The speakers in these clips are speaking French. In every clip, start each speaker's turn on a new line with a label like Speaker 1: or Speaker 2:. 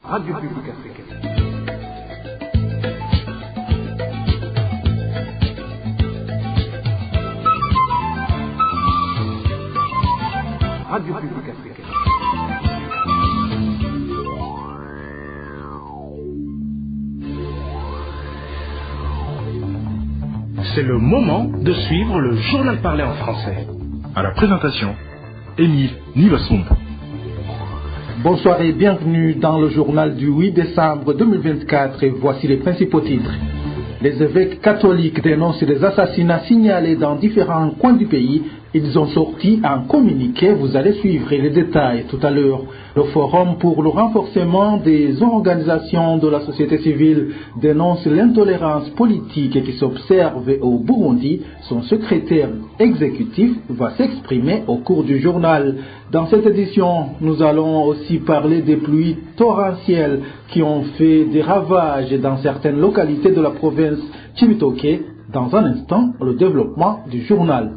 Speaker 1: Radio Publique Africaine. Radio Publique Africaine.
Speaker 2: C'est le moment de suivre le journal parlé en français.
Speaker 3: À la présentation, Émile Nivasumbu.
Speaker 4: Bonsoir et bienvenue dans le journal du 8 décembre 2024 et voici les principaux titres. Les évêques catholiques dénoncent des assassinats signalés dans différents coins du pays. Ils ont sorti un communiqué, vous allez suivre les détails tout à l'heure. Le Forum pour le renforcement des organisations de la société civile dénonce l'intolérance politique qui s'observe au Burundi. Son secrétaire exécutif va s'exprimer au cours du journal. Dans cette édition, nous allons aussi parler des pluies torrentielles qui ont fait des ravages dans certaines localités de la province Chibitoke. Dans un instant, le développement du journal.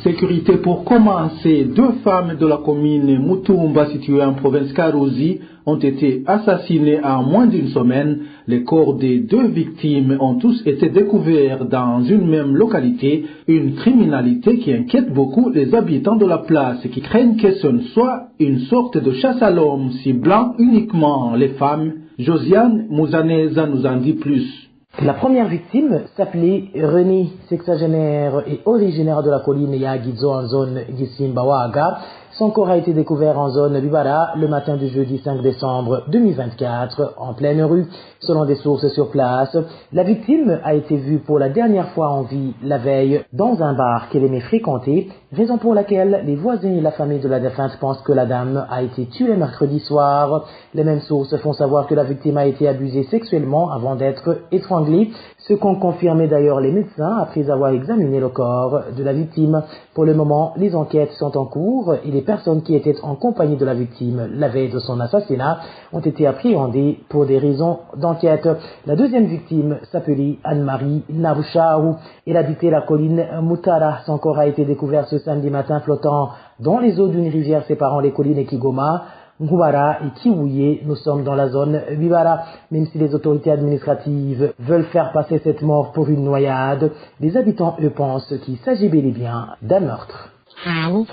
Speaker 4: Sécurité pour commencer, 2 femmes de la commune Mutumba située en province Karuzi ont été assassinées en moins d'une semaine. Les corps des 2 victimes ont tous été découverts dans une même localité. Une criminalité qui inquiète beaucoup les habitants de la place qui craignent que ce ne soit une sorte de chasse à l'homme ciblant uniquement les femmes. Josiane Mouzaneza nous en dit plus.
Speaker 5: La première victime s'appelait René, sexagénaire et originaire de la colline Yagizo en zone Gisimbawaga. Son corps a été découvert en zone Bibara le matin du jeudi 5 décembre 2024 en pleine rue. Selon des sources sur place, la victime a été vue pour la dernière fois en vie la veille dans un bar qu'elle aimait fréquenter, raison pour laquelle les voisins et la famille de la défunte pensent que la dame a été tuée mercredi soir. Les mêmes sources font savoir que la victime a été abusée sexuellement avant d'être étranglée, ce qu'ont confirmé d'ailleurs les médecins après avoir examiné le corps de la victime. Pour le moment, les enquêtes sont en cours et les personnes qui étaient en compagnie de la victime la veille de son assassinat ont été appréhendées pour des raisons d'enquête. La deuxième victime s'appelait Anne-Marie Nabushaou. Elle habitait la colline Mutara. Son corps a été découvert ce samedi matin flottant dans les eaux d'une rivière séparant les collines Kigoma, Ngubara et Kiwuye. Nous sommes dans la zone Bibara. Même si les autorités administratives veulent faire passer cette mort pour une noyade, les habitants, eux, pensent qu'il s'agit bel et bien d'un meurtre.
Speaker 6: Son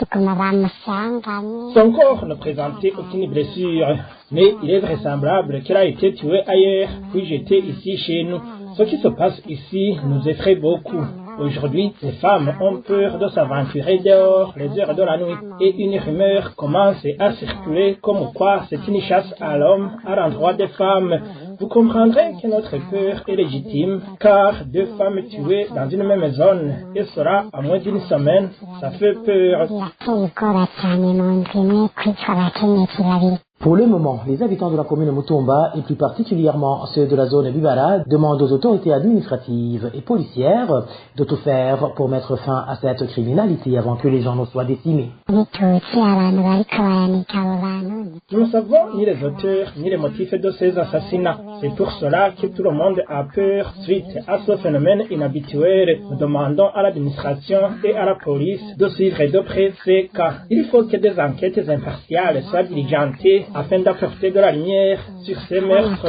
Speaker 6: corps ne présentait aucune blessure, mais il est vraisemblable qu'elle a été tuée ailleurs, puis jetée ici chez nous. Ce qui se passe ici nous effraie beaucoup. Aujourd'hui, les femmes ont peur de s'aventurer dehors les heures de la nuit et une rumeur commence à circuler comme quoi c'est une chasse à l'homme à l'endroit des femmes. Vous comprendrez que notre peur est légitime car 2 femmes tuées dans une même zone et cela en moins d'une semaine, ça fait peur.
Speaker 5: Pour le moment, les habitants de la commune Mutumba, et plus particulièrement ceux de la zone Bibara, demandent aux autorités administratives et policières de tout faire pour mettre fin à cette criminalité avant que les gens ne soient décimés.
Speaker 6: Nous ne savons ni les auteurs ni les motifs de ces assassinats. C'est pour cela que tout le monde a peur suite à ce phénomène inhabituel. Nous demandons à l'administration et à la police de suivre de près ces cas. Il faut que des enquêtes impartiales soient diligentées afin d'apporter de la lumière sur ces meurtres.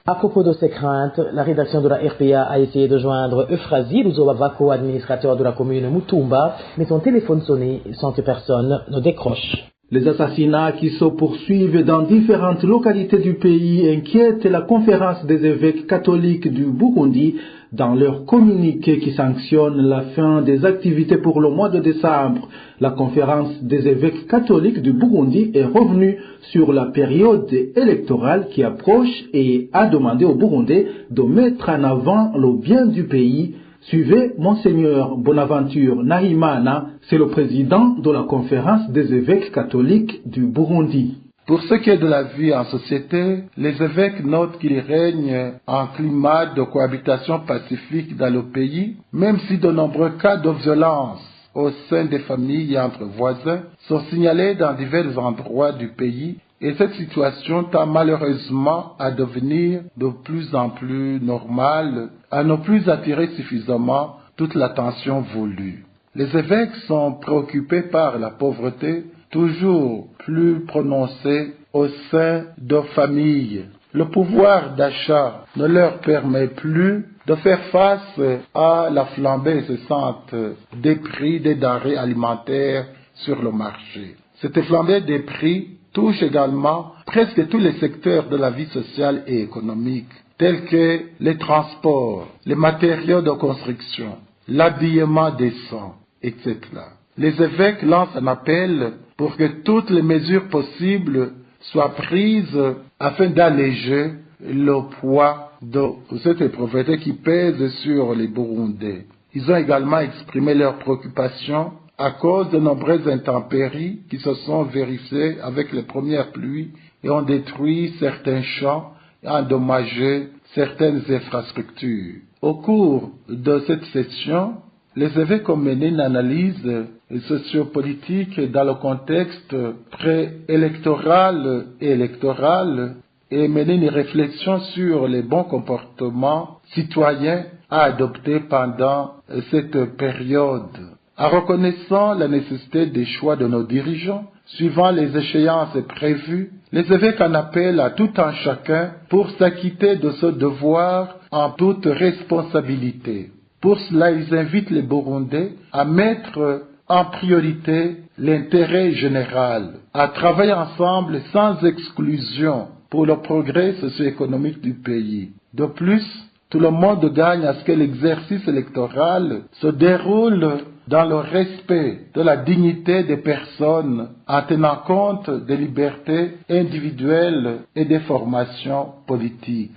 Speaker 5: À propos de ces craintes, la rédaction de la RPA a essayé de joindre Euphrasie Luzobavako, administrateur de la commune Mutumba, mais son téléphone sonnait sans que personne ne décroche.
Speaker 4: Les assassinats qui se poursuivent dans différentes localités du pays inquiètent la conférence des évêques catholiques du Burundi dans leur communiqué qui sanctionne la fin des activités pour le mois de décembre. La conférence des évêques catholiques du Burundi est revenue sur la période électorale qui approche et a demandé aux Burundais de mettre en avant le bien du pays. Suivez Monseigneur Bonaventure Nahimana, c'est le président de la conférence des évêques catholiques du Burundi.
Speaker 7: Pour ce qui est de la vie en société, les évêques notent qu'il règne un climat de cohabitation pacifique dans le pays, même si de nombreux cas de violence au sein des familles et entre voisins sont signalés dans divers endroits du pays. Et cette situation tend malheureusement à devenir de plus en plus normale, à ne plus attirer suffisamment toute l'attention voulue. Les évêques sont préoccupés par la pauvreté toujours plus prononcée au sein de familles. Le pouvoir d'achat ne leur permet plus de faire face à la flambée incessante des prix des denrées alimentaires sur le marché. Cette flambée des prix touche également presque tous les secteurs de la vie sociale et économique, tels que les transports, les matériaux de construction, l'habillement décent, etc. Les évêques lancent un appel pour que toutes les mesures possibles soient prises afin d'alléger le poids de cette pauvreté qui pèse sur les Burundais. Ils ont également exprimé leurs préoccupations à cause de nombreuses intempéries qui se sont vérifiées avec les premières pluies et ont détruit certains champs et endommagé certaines infrastructures. Au cours de cette session, les évêques ont mené une analyse sociopolitique dans le contexte préélectoral et électoral et mené une réflexion sur les bons comportements citoyens à adopter pendant cette période. En reconnaissant la nécessité des choix de nos dirigeants, suivant les échéances prévues, les évêques en appellent à tout un chacun pour s'acquitter de ce devoir en toute responsabilité. Pour cela, ils invitent les Burundais à mettre en priorité l'intérêt général, à travailler ensemble sans exclusion pour le progrès socio-économique du pays. De plus, tout le monde gagne à ce que l'exercice électoral se déroule dans le respect de la dignité des personnes en tenant compte des libertés individuelles et des formations politiques.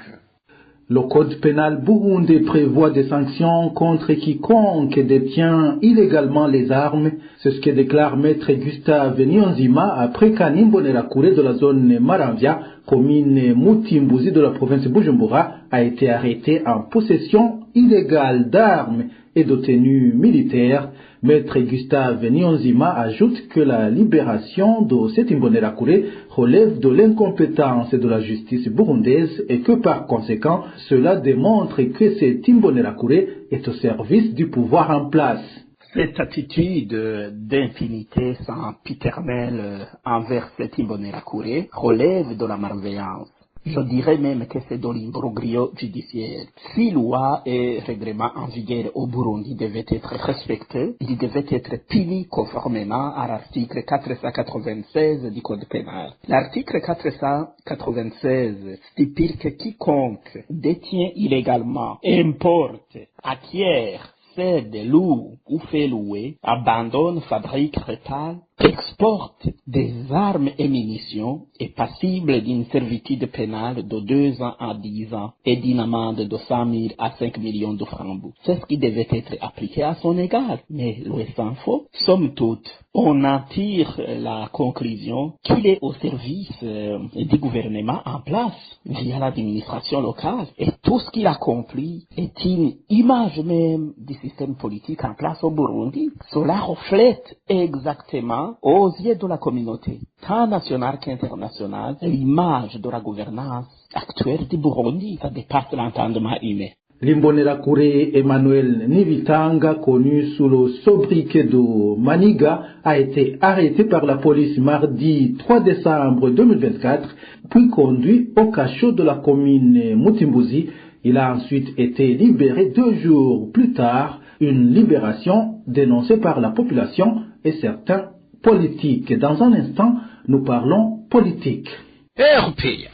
Speaker 4: Le code pénal burundais prévoit des sanctions contre quiconque détient illégalement les armes. C'est ce que déclare maître Gustave Niyonzima après qu'un Imbonerakure de la zone Maramvia, commune Mutimbuzi de la province Bujumbura, a été arrêté en possession illégale d'armes et de tenues militaires. Maître Gustave Niyonzima ajoute que la libération de cet Imbonerakure relève de l'incompétence de la justice burundaise et que par conséquent, cela démontre que cet Imbonerakure est au service du pouvoir en place.
Speaker 8: Cette attitude d'impunité sempiternelle envers cet Imbonerakure relève de la malveillance. Je dirais même que c'est de l'imbroglio judiciaire. Si loi et règlement en vigueur au Burundi devaient être respectés, ils devaient être punis conformément à l'article 496 du Code pénal. L'article 496 stipule que quiconque détient illégalement, importe, acquiert, cède, loue ou fait louer, abandonne, fabrique, répare, exporte des armes et munitions est passible d'une servitude pénale de 2 ans à 10 ans et d'une amende de 100 000 à 5 millions de francs. C'est ce qui devait être appliqué à son égard. Mais l'Ouest s'en faut. Somme toute, on en tire la conclusion qu'il est au service du gouvernement en place via l'administration locale. Et tout ce qu'il accomplit est une image même du système politique en place au Burundi. Cela reflète exactement aux yeux de la communauté, tant nationale qu'internationale, l'image de la gouvernance actuelle du Burundi. Ça dépasse l'entendement humain.
Speaker 4: L'Imbonerakure Emmanuel Nivitanga, connu sous le sobriquet de Maniga, a été arrêté par la police mardi 3 décembre 2024, puis conduit au cachot de la commune Mutimbuzi. Il a ensuite été libéré 2 jours plus tard, une libération dénoncée par la population et certains politiques. Dans un instant, nous parlons politique.
Speaker 2: RPA.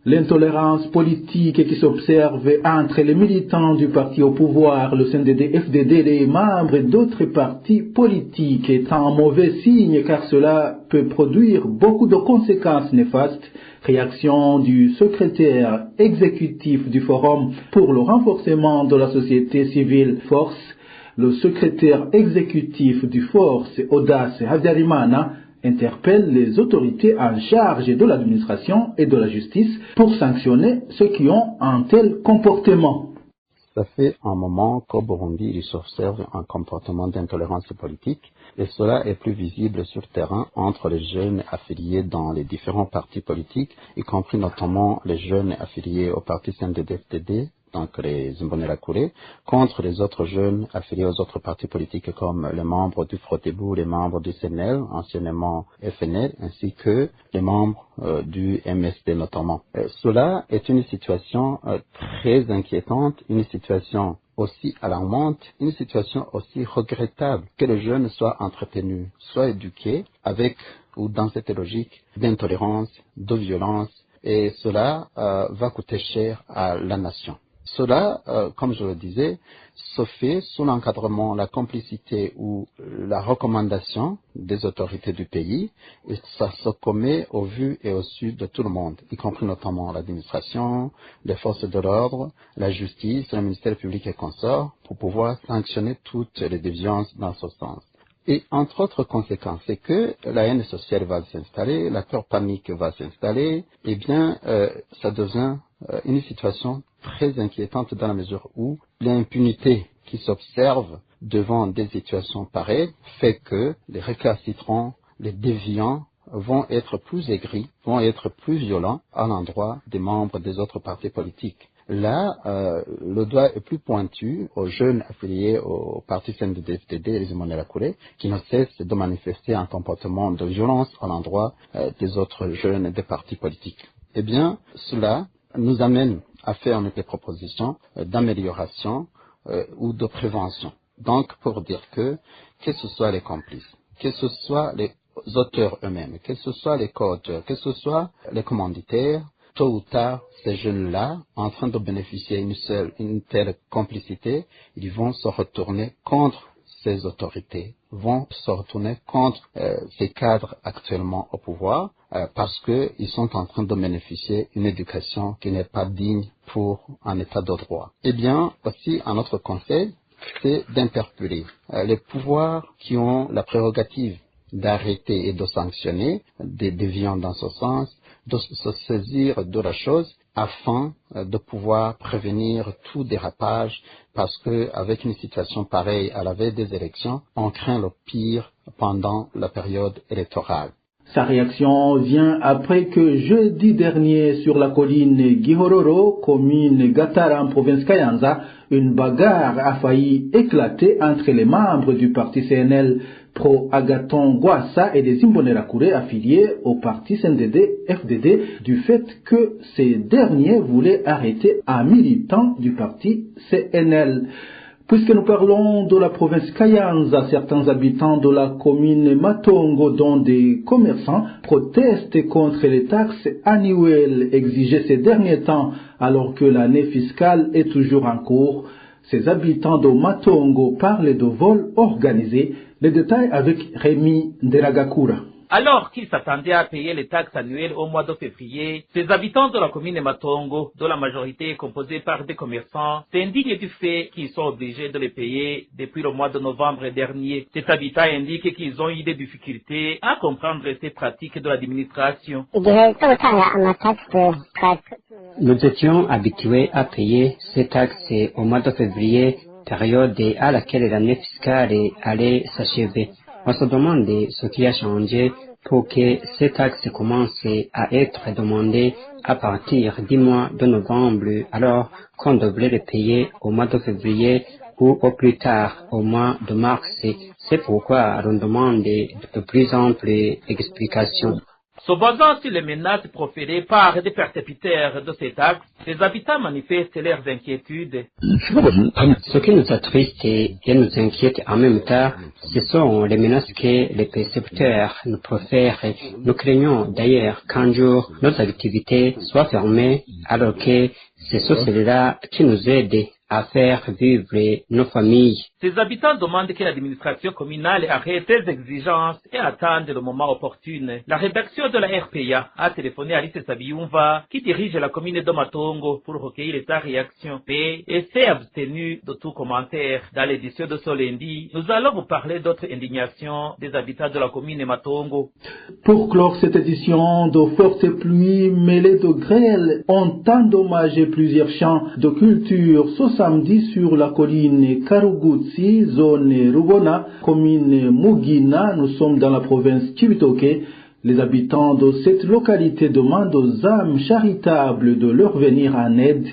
Speaker 4: L'intolérance politique qui s'observe entre les militants du parti au pouvoir, le CNDD-FDD et les membres d'autres partis politiques est un mauvais signe car cela peut produire beaucoup de conséquences néfastes. Réaction du secrétaire exécutif du Forum pour le renforcement de la société civile Force. Le secrétaire exécutif du Force, Audace Habyarimana, interpelle les autorités en charge de l'administration et de la justice pour sanctionner ceux qui ont un tel comportement.
Speaker 9: Ça fait un moment qu'au Burundi, il s'observe un comportement d'intolérance politique et cela est plus visible sur le terrain entre les jeunes affiliés dans les différents partis politiques, y compris notamment les jeunes affiliés au parti CNDD-FDD, donc les Imbonerakure, contre les autres jeunes affiliés aux autres partis politiques comme les membres du Frotebu, les membres du CNL, anciennement FNL, ainsi que les membres du MSD notamment. Cela est une situation très inquiétante, une situation aussi alarmante, une situation aussi regrettable que les jeunes soient entretenus, soient éduqués avec ou dans cette logique d'intolérance, de violence, et cela va coûter cher à la nation. Cela, comme je le disais, se fait sous l'encadrement, la complicité ou la recommandation des autorités du pays, et ça se commet au vu et au su de tout le monde, y compris notamment l'administration, les forces de l'ordre, la justice, le ministère public et consorts, pour pouvoir sanctionner toutes les déviances dans ce sens. Et entre autres conséquences, c'est que la haine sociale va s'installer, la peur panique va s'installer, et bien ça devient une situation très inquiétante dans la mesure où l'impunité qui s'observe devant des situations pareilles fait que les récalcitrants, les déviants vont être plus aigris, vont être plus violents à l'endroit des membres des autres partis politiques. Là, le doigt est plus pointu aux jeunes affiliés au parti CNDD-FDD et les Imbonerakure qui ne cessent de manifester un comportement de violence à l'endroit des autres jeunes des partis politiques. Eh bien, cela nous amène à faire des propositions d'amélioration ou de prévention. Donc, pour dire que ce soit les complices, que ce soit les auteurs eux-mêmes, que ce soit les co-auteurs, que ce soit les commanditaires, tôt ou tard, ces jeunes-là, en train de bénéficier d'une telle complicité, ils vont se retourner contre ces autorités, vont se retourner contre ces cadres actuellement au pouvoir, parce qu'ils sont en train de bénéficier d'une éducation qui n'est pas digne pour un état de droit. Eh bien, aussi, un autre conseil, c'est d'interpeller les pouvoirs qui ont la prérogative d'arrêter et de sanctionner des déviants dans ce sens, de se saisir de la chose afin de pouvoir prévenir tout dérapage, parce que avec une situation pareille à la veille des élections, on craint le pire pendant la période électorale.
Speaker 4: Sa réaction vient après que jeudi dernier sur la colline Gihororo, commune Gatara en province Kayanza, une bagarre a failli éclater entre les membres du parti CNL pro-Agathon Gwassa et des Imbonerakure affiliés au parti CNDD-FDD du fait que ces derniers voulaient arrêter un militant du parti CNL. Puisque nous parlons de la province Kayanza, certains habitants de la commune Matongo, dont des commerçants, protestent contre les taxes annuelles exigées ces derniers temps, alors que l'année fiscale est toujours en cours. Ces habitants de Matongo parlent de vols organisés. Les détails avec Rémi Nderagakura.
Speaker 10: Alors qu'ils s'attendaient à payer les taxes annuelles au mois de février, ces habitants de la commune Matongo, dont la majorité est composée par des commerçants, s'indignent du fait qu'ils sont obligés de les payer depuis le mois de novembre dernier. Ces habitants indiquent qu'ils ont eu des difficultés à comprendre ces pratiques de l'administration.
Speaker 11: Nous étions habitués à payer ces taxes au mois de février, période à laquelle l'année fiscale allait s'achever. On se demande ce qui a changé pour que ces taxes commencent à être demandées à partir du mois de novembre, alors qu'on devrait les payer au mois de février ou au plus tard au mois de mars. C'est pourquoi on demande de plus amples explications.
Speaker 10: Se basant sur les menaces proférées par des persécuteurs de ces taxes, les habitants manifestent leurs inquiétudes.
Speaker 11: Ce qui nous attriste et nous inquiète en même temps, ce sont les menaces que les persécuteurs nous profèrent. Nous craignons d'ailleurs qu'un jour nos activités soient fermées, alors que c'est cela qui nous aide à faire vivre nos familles.
Speaker 10: Ces habitants demandent que l'administration communale arrête ses exigences et attende le moment opportun. La rédaction de la RPA a téléphoné à Alice Sabiyumva, qui dirige la commune de Matongo, pour recueillir sa réaction, mais s'est abstenue de tout commentaire. Dans l'édition de ce lundi, nous allons vous parler d'autres indignations des habitants de la commune Matongo.
Speaker 4: Pour clore cette édition, de fortes pluies mêlées de grêle ont endommagé plusieurs champs de culture ce samedi sur la colline Karugutsi, zone Rubona, commune Mugina. Nous sommes dans la province Chibitoke. Les habitants de cette localité demandent aux âmes charitables de leur venir en aide.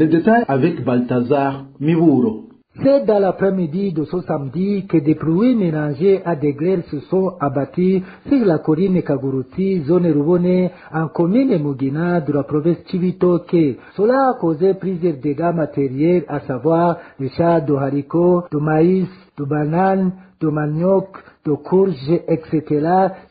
Speaker 4: Les détails avec Balthazar Miburo.
Speaker 12: C'est dans l'après-midi de ce samedi que des pluies mélangées à des grêles se sont abattues sur la colline Kaguruti, zone Rubone, en commune Mugina de la province Cibitoke. Cela a causé plusieurs dégâts matériels, à savoir des champs de haricots, de maïs, de bananes, de manioc, de courges, etc.,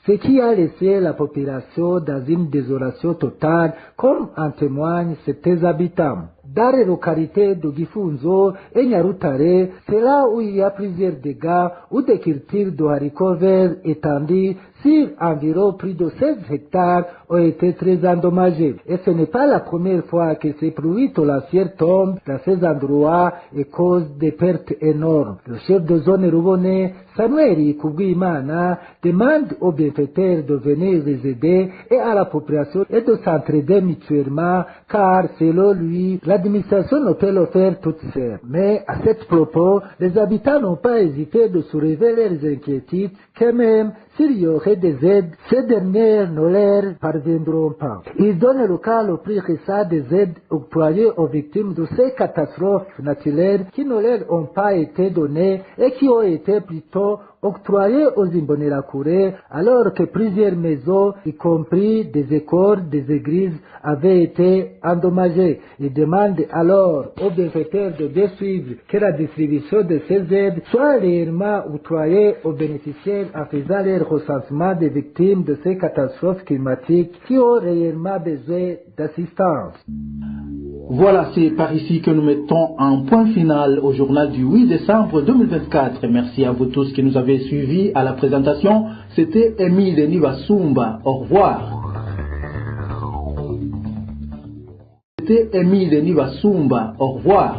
Speaker 12: ce qui a laissé la population dans une désolation totale, comme en témoignent ses habitants. Dans les localités de Gifunzo et Nyarutare, c'est là où il y a plusieurs dégâts où des cultures de haricots verts étendues sur environ plus de 16 hectares ont été très endommagés. Et ce n'est pas la première fois que ces pluies torrentielles tombent dans ces endroits et causent des pertes énormes. Le chef de zone Rubone, Samuel Kubwimana, demande aux bienfaiteurs de venir les aider et à la population et de s'entraider mutuellement, car selon lui, l'administration ne peut le faire toute seule. Mais à cet propos, les habitants n'ont pas hésité de soulever leurs inquiétudes, que même s'il y aurait des aides, ces dernières ne leur parviendront pas. Ils donnent le cas le plus récent des aides octroyées aux victimes de ces catastrophes naturelles qui ne leur ont pas été données et qui ont été plutôt octroyées aux Imbonerakure, alors que plusieurs maisons, y compris des écoles, des églises, avaient été endommagées. Ils demandent alors aux bienfaiteurs de bien suivre que la distribution de ces aides soit réellement octroyée aux bénéficiaires en faisant leur recensement des victimes de ces catastrophes climatiques qui ont réellement besoin d'assistance.
Speaker 4: Voilà, c'est par ici que nous mettons un point final au journal du 8 décembre 2024. Merci à vous tous qui nous avez suivis à la présentation. C'était Émile Nibasumba. Au revoir. C'était Émile Nibasumba. Au revoir.